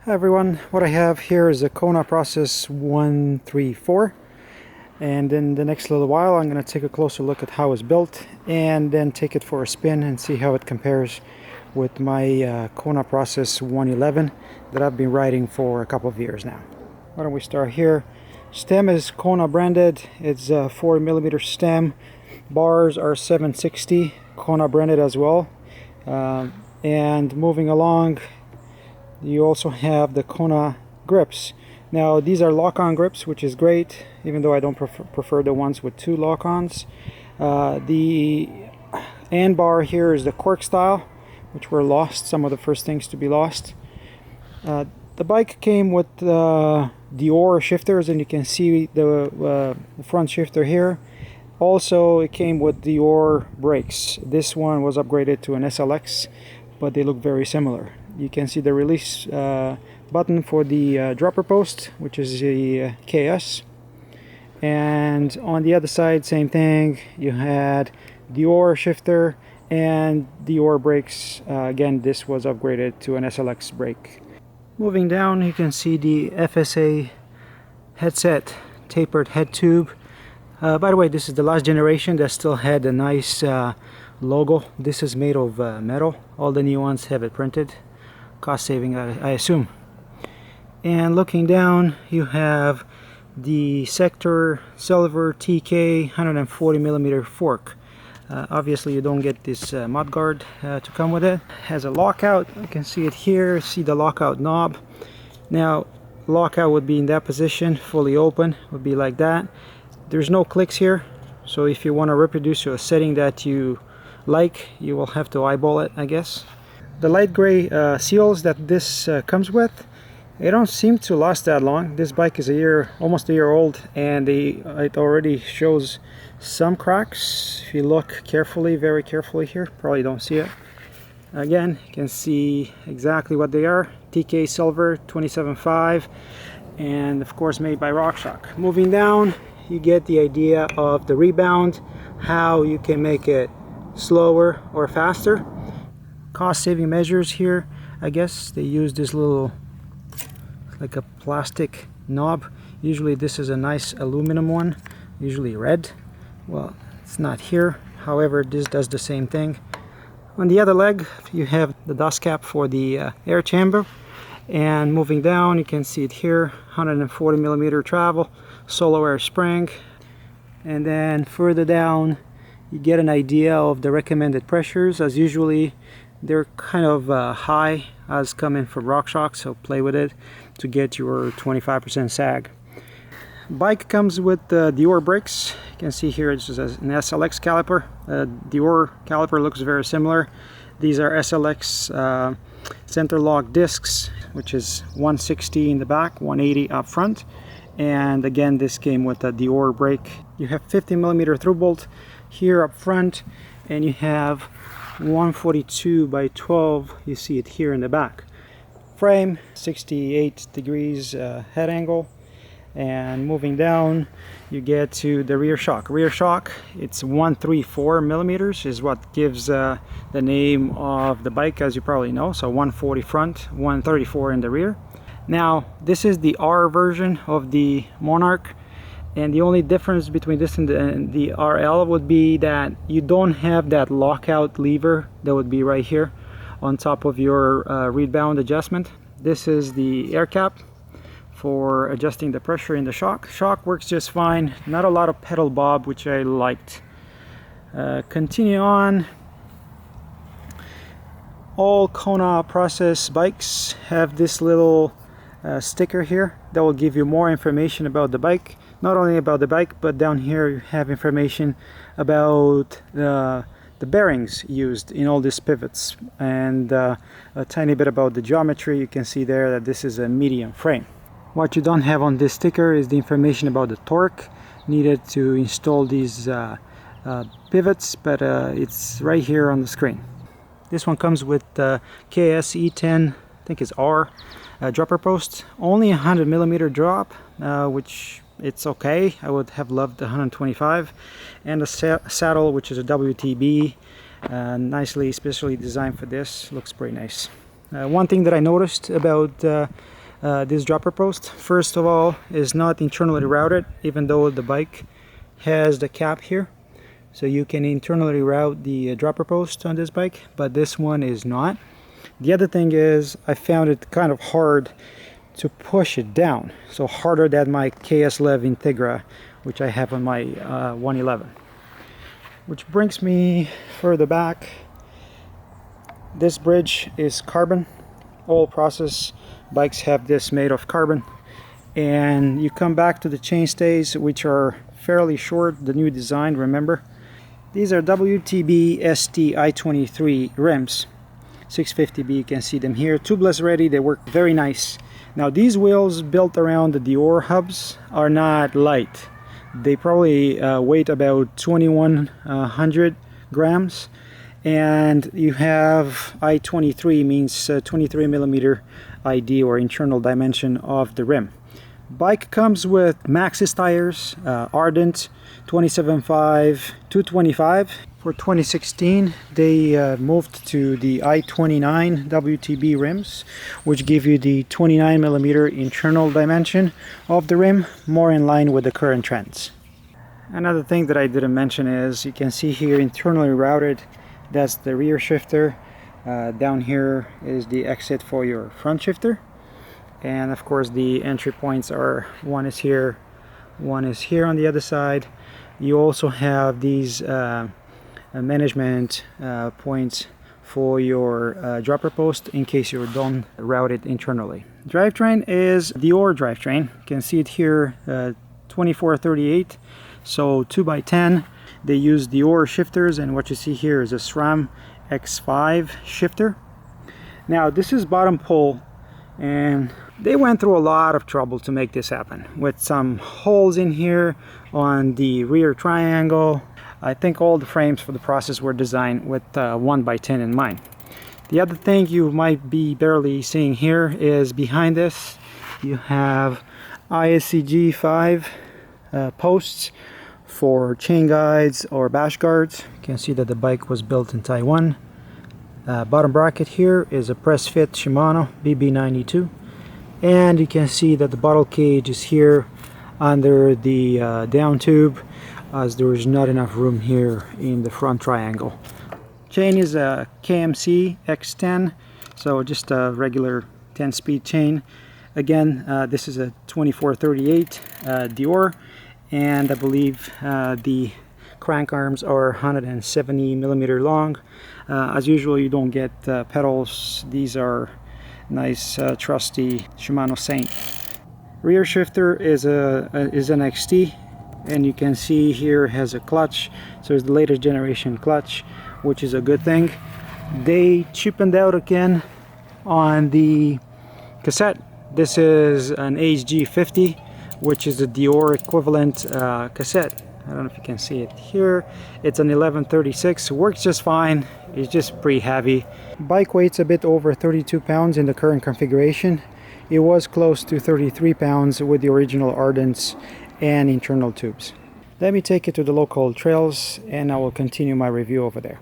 Hi everyone, what I have here is a Kona Process 134, and in the next little while I'm going to take a closer look at how it's built and then take it for a spin and see how it compares with my Kona Process 111 that I've been riding for a couple of years now. Why don't we start here? Stem is Kona branded, it's a 4mm stem, bars are 760, Kona branded as well, and moving along you also have the Kona grips. Now these are lock-on grips, which is great, even though I don't prefer the ones with two lock-ons. The end bar here is the cork style, which were lost, some of the first things to be lost. The bike came with Deore shifters, and you can see the front shifter here. Also it came with Deore brakes. This one was upgraded to an SLX, but they look very similar. You can see the release button for the dropper post, which is the KS, and on the other side same thing, you had Deore shifter and Deore brakes. Again, this was upgraded to an SLX brake. Moving down, you can see the FSA headset tapered head tube. By the way, this is the last generation that still had a nice logo. This is made of metal. All the new ones have it printed. Cost saving, I assume. And looking down, you have the Sektor silver TK 140mm fork. Obviously you don't get this mudguard to come with it. Has a lockout, you can see it here, see the lockout knob. Now lockout would be in that position, fully open, would be like that. There's no clicks here, so if you want to reproduce a setting that you like, you will have to eyeball it, I guess. The light gray seals that this comes with, they don't seem to last that long. This bike is almost a year old, and it already shows some cracks. If you look carefully, very carefully here, probably don't see it. Again, you can see exactly what they are. TK silver 27.5, and of course made by RockShox. Moving down, you get the idea of the rebound, how you can make it slower or faster. Cost saving measures here, I guess they use this little, like a plastic knob. Usually this is a nice aluminum one, usually red. Well, it's not here, however this does the same thing. On the other leg you have the dust cap for the air chamber, and moving down you can see it here, 140mm travel, solo air spring, and then further down you get an idea of the recommended pressures. As usually they're kind of high as coming from RockShox, so play with it to get your 25% sag. Bike comes with Deore brakes. You can see here it's just an SLX caliper. Deore caliper looks very similar. These are SLX centerlock discs, which is 160 in the back, 180 up front. And again, this came with a Deore brake. You have 50mm through bolt here up front, and you have 142 by 12, you see it here in the back. Frame 68 degrees head angle, and moving down you get to the rear shock. Rear shock, it's 134mm is what gives the name of the bike, as you probably know. So 140 front, 134 in the rear. Now this is the R version of the Monarch, and the only difference between this and the RL would be that you don't have that lockout lever that would be right here on top of your rebound adjustment. This is the air cap for adjusting the pressure in the shock. Shock works just fine, not a lot of pedal bob, which I liked. Continue on. All Kona Process bikes have this little sticker here that will give you more information about the bike. Not only about the bike, but down here you have information about the bearings used in all these pivots, and a tiny bit about the geometry. You can see there that this is a medium frame. What you don't have on this sticker is the information about the torque needed to install these pivots, but it's right here on the screen. This one comes with KS Eten, I think it's R, dropper post. Only 100mm drop, which it's okay. I would have loved the 125, and a saddle, which is a WTB, nicely specially designed for this. Looks pretty nice. One thing that I noticed about this dropper post, first of all, is not internally routed, even though the bike has the cap here. So you can internally route the dropper post on this bike, but this one is not. The other thing is I found it kind of hard to push it down, so harder than my KS Lev Integra, which I have on my 111. Which brings me further back. This bridge is carbon. All process bikes have this made of carbon. And you come back to the chainstays, which are fairly short, the new design, remember. These are WTB ST I-23 rims. 650B, you can see them here. Tubeless ready, they work very nice. Now these wheels built around the Deore hubs are not light. They probably weight about 2100 grams. And you have I-23 means 23 millimeter ID or internal dimension of the rim. Bike comes with Maxxis tires, Ardent 27.5 225. For 2016 they moved to the I-29 WTB rims, which give you the 29 millimeter internal dimension of the rim, more in line with the current trends. Another thing that I didn't mention is you can see here internally routed, that's the rear shifter. Down here is the exit for your front shifter. And of course the entry points are, one is here on the other side. You also have these management points for your dropper post in case you don't route it internally. Drivetrain is Deore drivetrain. You can see it here, 2438, so 2x10. They use Deore shifters, and what you see here is a SRAM X5 shifter. Now this is bottom pull, and they went through a lot of trouble to make this happen, with some holes in here on the rear triangle. I think all the frames for the process were designed with 1x10 in mind. The other thing you might be barely seeing here is behind this you have ISCG 5 posts for chain guides or bash guards. You can see that the bike was built in Taiwan. Bottom bracket here is a Press Fit Shimano BB92, and you can see that the bottle cage is here under the down tube, as there is not enough room here in the front triangle. Chain is a KMC X10, so just a regular 10-speed chain. Again, this is a 2438 Deore, and I believe the crank arms are 170 millimeter long. As usual, you don't get pedals. These are nice trusty Shimano Saint. Rear shifter is an XT, and you can see here it has a clutch, so it's the latest generation clutch, which is a good thing. They cheapened out again on the cassette. This is an HG50, which is a Deore equivalent cassette. I don't know if you can see it here. It's an 1136, works just fine. It's just pretty heavy. Bike weight's a bit over 32 pounds in the current configuration. It was close to 33 pounds with the original Ardents and internal tubes. Let me take it to the local trails and I will continue my review over there.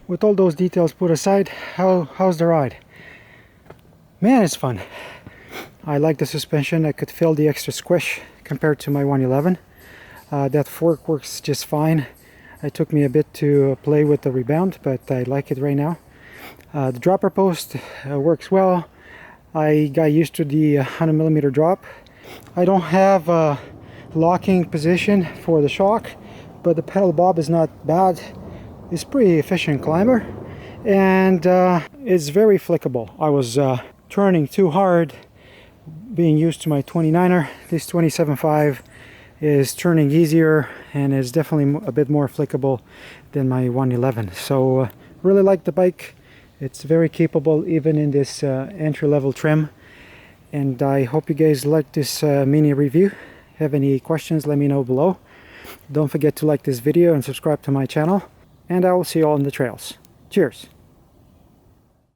with all those details put aside, how's the ride? Man, it's fun. I like the suspension. I could feel the extra squish compared to my 111. That fork works just fine. It took me a bit to play with the rebound, but I like it right now. The dropper post works well. I got used to the 100mm drop. I don't have a locking position for the shock, but the pedal bob is not bad. It's pretty efficient climber, and it's very flickable. I was turning too hard being used to my 29er. This 27.5 is turning easier and is definitely a bit more flickable than my 111. So really like the bike. It's very capable even in this entry-level trim, and I hope you guys like this mini review. Have any questions, let me know below. Don't forget to like this video and subscribe to my channel, and I will see you all on the trails. Cheers!